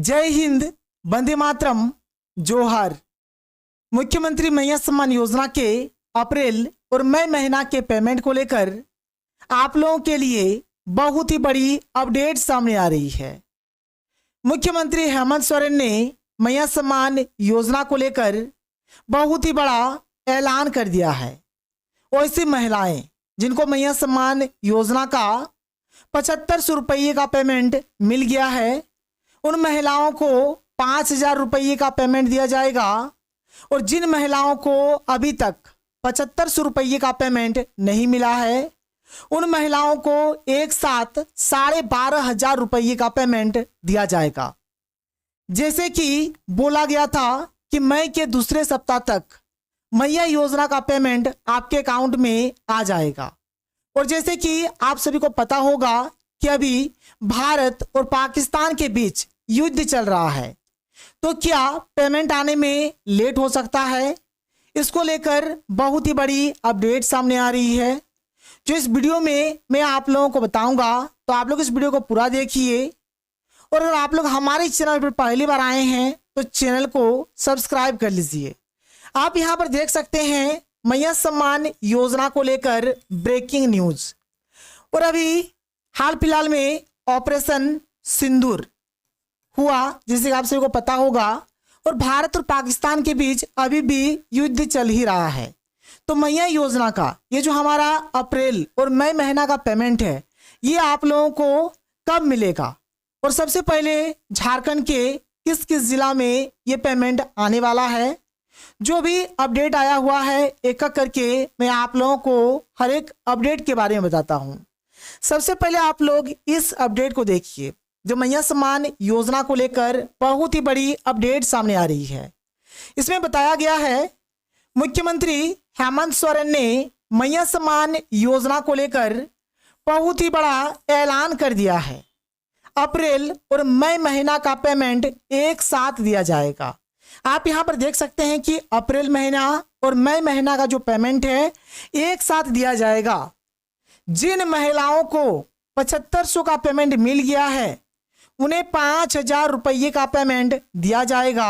जय हिंद, वंदे मातरम, जोहर। मुख्यमंत्री मैया सम्मान योजना के अप्रैल और मई महीना के पेमेंट को लेकर आप लोगों के लिए बहुत ही बड़ी अपडेट सामने आ रही है। मुख्यमंत्री हेमंत सोरेन ने मैया सम्मान योजना को लेकर बहुत ही बड़ा ऐलान कर दिया है। ऐसी महिलाएं जिनको मैया सम्मान योजना का 7500 रुपये का पेमेंट मिल गया है, उन महिलाओं को 5000 रुपये का पेमेंट दिया जाएगा। और जिन महिलाओं को अभी तक 7500 रुपये का पेमेंट नहीं मिला है, उन महिलाओं को एक साथ 12,500 रुपये का पेमेंट दिया जाएगा। जैसे कि बोला गया था कि मई के दूसरे सप्ताह तक मैया योजना का पेमेंट आपके अकाउंट में आ जाएगा। और जैसे कि आप सभी को पता होगा कि अभी भारत और पाकिस्तान के बीच युद्ध चल रहा है, तो क्या पेमेंट आने में लेट हो सकता है? इसको लेकर बहुत ही बड़ी अपडेट सामने आ रही है, जो इस वीडियो में मैं आप लोगों को बताऊंगा। तो आप लोग इस वीडियो को पूरा देखिए। और अगर आप लोग हमारे चैनल पर पहली बार आए हैं तो चैनल को सब्सक्राइब कर लीजिए। आप यहां पर देख सकते हैं मैया सम्मान योजना को लेकर ब्रेकिंग न्यूज। और अभी हाल फिलहाल में ऑपरेशन सिंदूर हुआ, जिसे आप सभी को पता होगा। और भारत और पाकिस्तान के बीच अभी भी युद्ध चल ही रहा है। तो मैया योजना का ये जो हमारा अप्रैल और मई महीना का पेमेंट है, ये आप लोगों को कब मिलेगा, और सबसे पहले झारखंड के किस किस जिला में ये पेमेंट आने वाला है, जो भी अपडेट आया हुआ है एक एक करके मैं आप लोगों को हर एक अपडेट के बारे में बताता हूं। सबसे पहले आप लोग इस अपडेट को देखिए, जो मैया सम्मान योजना को लेकर बहुत ही बड़ी अपडेट सामने आ रही है। इसमें बताया गया है मुख्यमंत्री हेमंत सोरेन ने मैया सम्मान योजना को लेकर बहुत ही बड़ा ऐलान कर दिया है। अप्रैल और मई महीना का पेमेंट एक साथ दिया जाएगा। आप यहां पर देख सकते हैं कि अप्रैल महीना और मई महीना का जो पेमेंट है एक साथ दिया जाएगा। जिन महिलाओं को 7500 का पेमेंट मिल गया है, उन्हें 5000 रुपये का पेमेंट दिया जाएगा।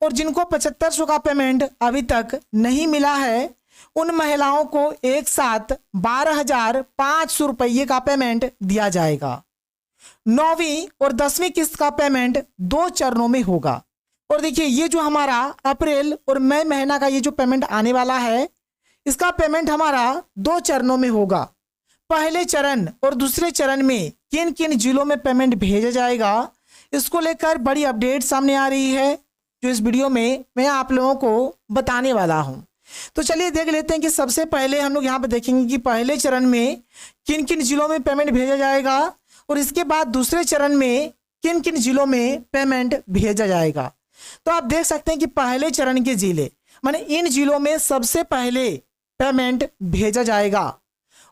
और जिनको 7500 का पेमेंट अभी तक नहीं मिला है, उन महिलाओं को एक साथ 12,500 रुपये का पेमेंट दिया जाएगा। 9वीं और 10वीं किस्त का पेमेंट 2 चरणों में होगा। और देखिए, ये जो हमारा अप्रैल और मई महीना का ये जो पेमेंट आने वाला है, इसका पेमेंट हमारा 2 चरणों में होगा। पहले चरण और दूसरे चरण में किन किन जिलों में पेमेंट भेजा जाएगा, इसको लेकर बड़ी अपडेट सामने आ रही है, जो इस वीडियो में मैं आप लोगों को बताने वाला हूं। तो चलिए देख लेते हैं कि सबसे पहले हम लोग यहाँ पे देखेंगे कि पहले चरण में किन किन जिलों में पेमेंट भेजा जाएगा, और इसके बाद दूसरे चरण में किन किन जिलों में पेमेंट भेजा जाएगा। तो आप देख सकते हैं कि पहले चरण के जिले, माने इन जिलों में सबसे पहले पेमेंट भेजा जाएगा।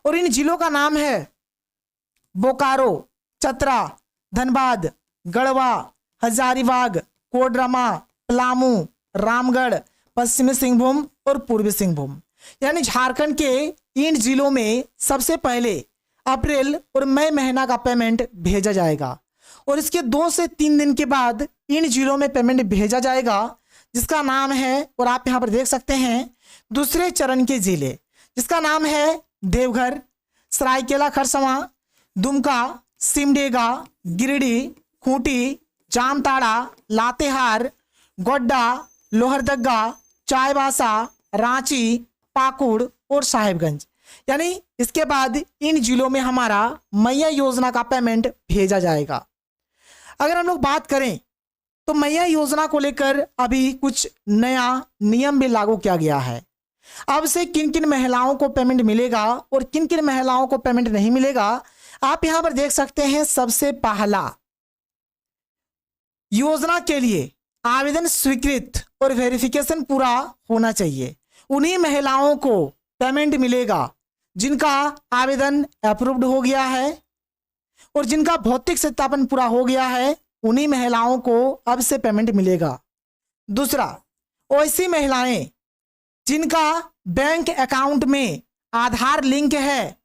और इन जिलों का नाम है बोकारो, चतरा, धनबाद, गढ़वा, हजारीबाग, कोडरमा, पलामू, रामगढ़, पश्चिमी सिंहभूम और पूर्वी सिंहभूम। यानी झारखंड के इन जिलों में सबसे पहले अप्रैल और मई महीना का पेमेंट भेजा जाएगा। और इसके 2 से 3 दिन के बाद इन जिलों में पेमेंट भेजा जाएगा, जिसका नाम है, और आप यहां पर देख सकते हैं दूसरे चरण के जिले, जिसका नाम है देवघर, सरायकेला खरसावां, दुमका, सिमडेगा, गिरिडीह, खूंटी, जामताड़ा, लातेहार, गोड्डा, लोहरदगा, चाईबासा, रांची, पाकुड़ और साहिबगंज। यानी इसके बाद इन जिलों में हमारा मैया योजना का पेमेंट भेजा जाएगा। अगर हम लोग बात करें तो मैया योजना को लेकर अभी कुछ नया नियम भी लागू किया गया है। अब से किन किन महिलाओं को पेमेंट मिलेगा और किन किन महिलाओं को पेमेंट नहीं मिलेगा, आप यहां पर देख सकते हैं। सबसे पहला, योजना के लिए आवेदन स्वीकृत और वेरिफिकेशन पूरा होना चाहिए। उन्हीं महिलाओं को पेमेंट मिलेगा जिनका आवेदन अप्रूव्ड हो गया है और जिनका भौतिक सत्यापन पूरा हो गया है, उन्हीं महिलाओं को अब से पेमेंट मिलेगा। दूसरा, ऐसी महिलाएं जिनका बैंक अकाउंट में आधार लिंक है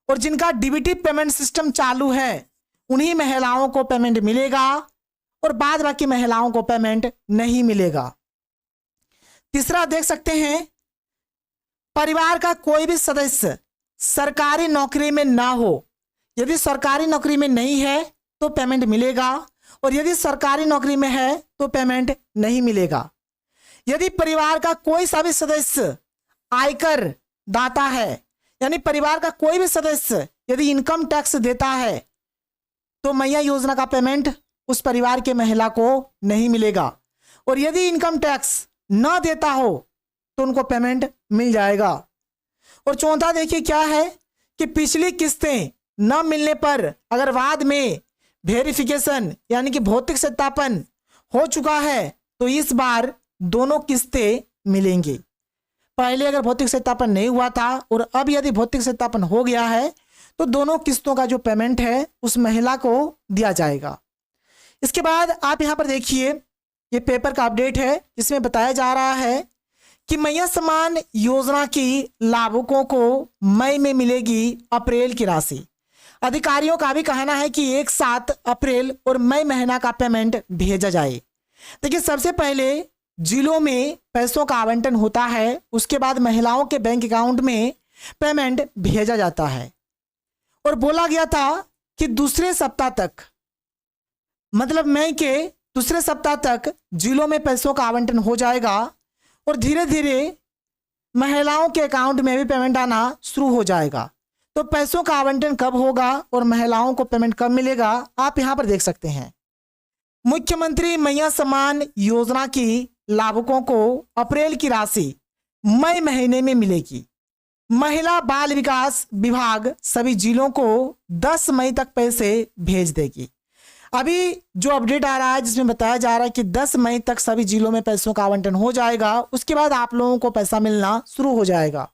और जिनका डीबीटी पेमेंट सिस्टम चालू है, उन्हीं महिलाओं को पेमेंट मिलेगा। और बाद बाकी महिलाओं को पेमेंट नहीं मिलेगा। तीसरा देख सकते हैं, परिवार का कोई भी सदस्य सरकारी नौकरी में ना हो। यदि सरकारी नौकरी में नहीं है तो पेमेंट मिलेगा, और यदि सरकारी नौकरी में है तो पेमेंट नहीं मिलेगा। यदि परिवार का कोई सा भी सदस्य आयकर दाता है, यानी परिवार का कोई भी सदस्य यदि इनकम टैक्स देता है, तो मैया योजना का पेमेंट उस परिवार के महिला को नहीं मिलेगा। और यदि इनकम टैक्स न देता हो तो उनको पेमेंट मिल जाएगा। और चौथा देखिए क्या है कि पिछली किस्तें न मिलने पर अगर बाद में वेरिफिकेशन यानी कि भौतिक सत्यापन हो चुका है तो इस बार दोनों किस्तें मिलेंगी। पहले अगर भौतिक सत्यापन नहीं हुआ था और अब यदि भौतिक सत्यापन हो गया है तो दोनों किस्तों का जो पेमेंट है उस महिला को दिया जाएगा। इसके बाद आप यहाँ पर देखिए, ये पेपर का अपडेट है जिसमें बताया जा रहा है कि मैया सम्मान योजना की लाभुकों को मई में मिलेगी अप्रैल की राशि। अधिकारियों का भी कहना है कि एक साथ अप्रैल और मई महीना का पेमेंट भेजा जाए। देखिए, सबसे पहले जिलों में पैसों का आवंटन होता है, उसके बाद महिलाओं के बैंक अकाउंट में पेमेंट भेजा जाता है। और बोला गया था कि दूसरे सप्ताह तक, मतलब मई के दूसरे सप्ताह तक जिलों में पैसों का आवंटन हो जाएगा और धीरे धीरे महिलाओं के अकाउंट में भी पेमेंट आना शुरू हो जाएगा। तो पैसों का आवंटन कब होगा और महिलाओं को पेमेंट कब मिलेगा, आप यहाँ पर देख सकते हैं। मुख्यमंत्री मैया सम्मान योजना की लाभुकों को अप्रैल की राशि मई महीने में मिलेगी। महिला बाल विकास विभाग सभी जिलों को 10 मई तक पैसे भेज देगी। अभी जो अपडेट आ रहा है जिसमें बताया जा रहा है कि 10 मई तक सभी जिलों में पैसों का आवंटन हो जाएगा, उसके बाद आप लोगों को पैसा मिलना शुरू हो जाएगा।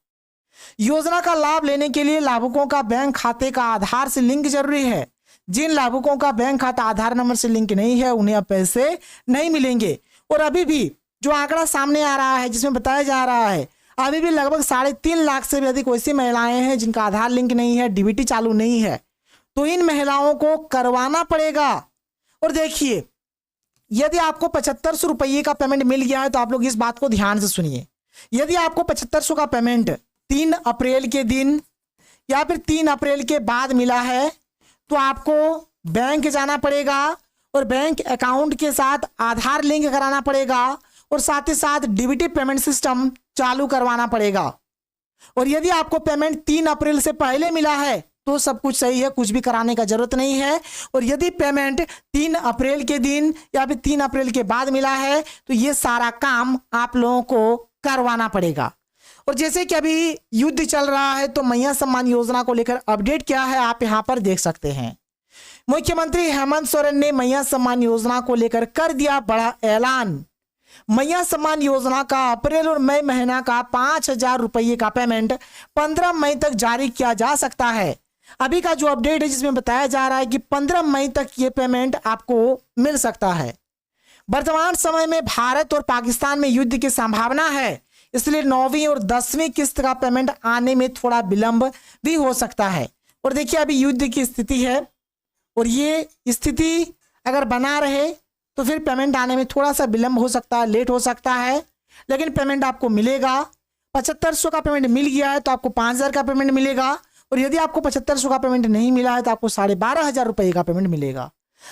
योजना का लाभ लेने के लिए लाभुकों का बैंक खाते का आधार से लिंक जरूरी है। जिन लाभुकों का बैंक खाता आधार नंबर से लिंक नहीं है उन्हें अब पैसे नहीं मिलेंगे। और अभी भी जो आंकड़ा सामने आ रहा है जिसमें बताया जा रहा है, अभी भी लगभग 3.5 लाख से भी अधिक वैसी महिलाएं हैं जिनका आधार लिंक नहीं है, डीबीटी चालू नहीं है, तो इन महिलाओं को करवाना पड़ेगा। और देखिए, यदि आपको 7500 रुपये का पेमेंट मिल गया है तो आप लोग इस बात को ध्यान से सुनिए। यदि आपको 7500 का पेमेंट 3 अप्रैल के दिन या फिर 3 अप्रैल के बाद मिला है तो आपको बैंक जाना पड़ेगा और बैंक अकाउंट के साथ आधार लिंक कराना पड़ेगा और साथ ही साथ डीबीटी पेमेंट सिस्टम चालू करवाना पड़ेगा। और यदि आपको पेमेंट 3 अप्रैल से पहले मिला है तो सब कुछ सही है, कुछ भी कराने का जरूरत नहीं है। और यदि पेमेंट 3 अप्रैल के दिन या फिर 3 अप्रैल के बाद मिला है तो ये सारा काम आप लोगों को करवाना पड़ेगा। और जैसे कि अभी युद्ध चल रहा है तो मैया सम्मान योजना को लेकर अपडेट क्या है आप यहाँ पर देख सकते हैं। मुख्यमंत्री हेमंत सोरेन ने मैया सम्मान योजना को लेकर कर दिया बड़ा ऐलान। मैया सम्मान योजना का अप्रैल और मई महीना का 5000 रुपये का पेमेंट 15 मई तक जारी किया जा सकता है। अभी का जो अपडेट है जिसमें बताया जा रहा है कि 15 मई तक ये पेमेंट आपको मिल सकता है। वर्तमान समय में भारत और पाकिस्तान में युद्ध की संभावना है, इसलिए 9वीं और 10वीं किस्त का पेमेंट आने में थोड़ा विलंब भी हो सकता है। और देखिए, अभी युद्ध की स्थिति है और ये स्थिति अगर बना रहे तो फिर पेमेंट आने में थोड़ा सा विलंब हो सकता है, लेट हो सकता है, लेकिन पेमेंट आपको मिलेगा। 7500 का पेमेंट मिल गया है तो आपको 5000 का पेमेंट मिलेगा। और यदि आपको 7500 का पेमेंट नहीं मिला है तो आपको 12500 रुपये का पेमेंट मिलेगा।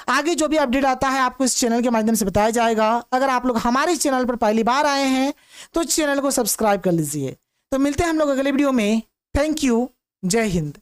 आगे जो भी अपडेट आता है आपको इस चैनल के माध्यम से बताया जाएगा। अगर आप लोग हमारे चैनल पर पहली बार आए हैं तो चैनल को सब्सक्राइब कर लीजिए। तो मिलते हैं हम लोग अगले वीडियो में। Thank you. जय हिंद।